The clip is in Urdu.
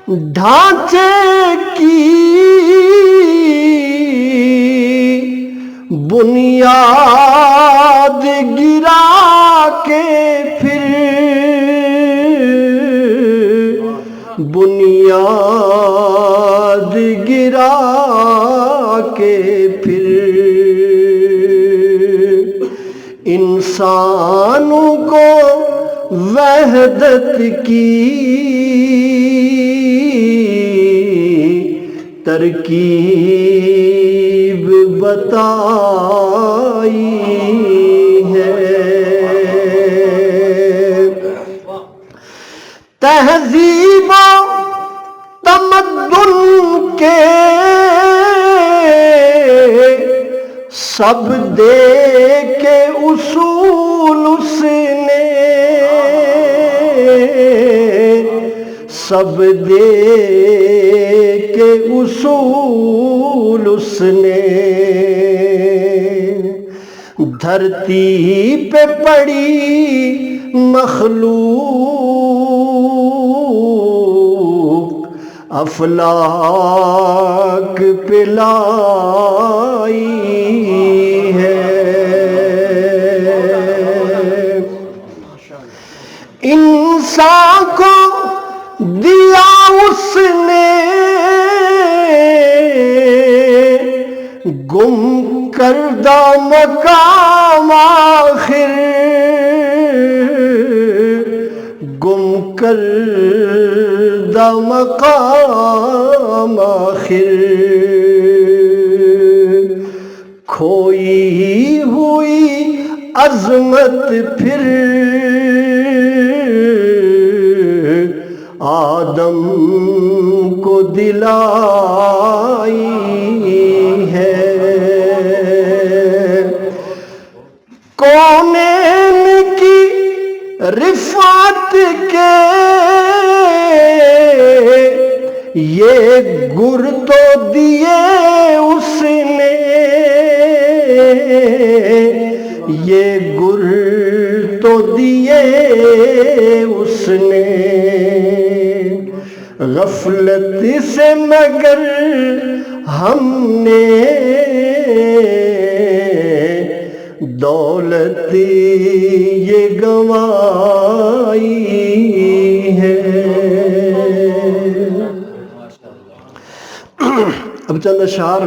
ڈھانچے کی بنیاد گرا کے پھر بنیاد گرا کے پھر انسانوں کو وحدت کی ترکیب بتائی ہے۔ تہذیب و تمدن کے سب دے کے اصول اس نے، سب دے کے اصول اس نے دھرتی پہ پڑی مخلوق افلاک پہ لائی ہے۔ انسان کو دیا اس نے گم کردہ مقام آخر، گم کردہ مقام آخر، کھوئی ہوئی عظمت پھر آدم کو دلائی ہے۔ کونین کی رفعت کے یہ گر تو دیے اس نے، یہ گر تو دیے اس نے غفلت سے، مگر ہم نے دولت یہ گنوائی ہے۔ اب چند اشعار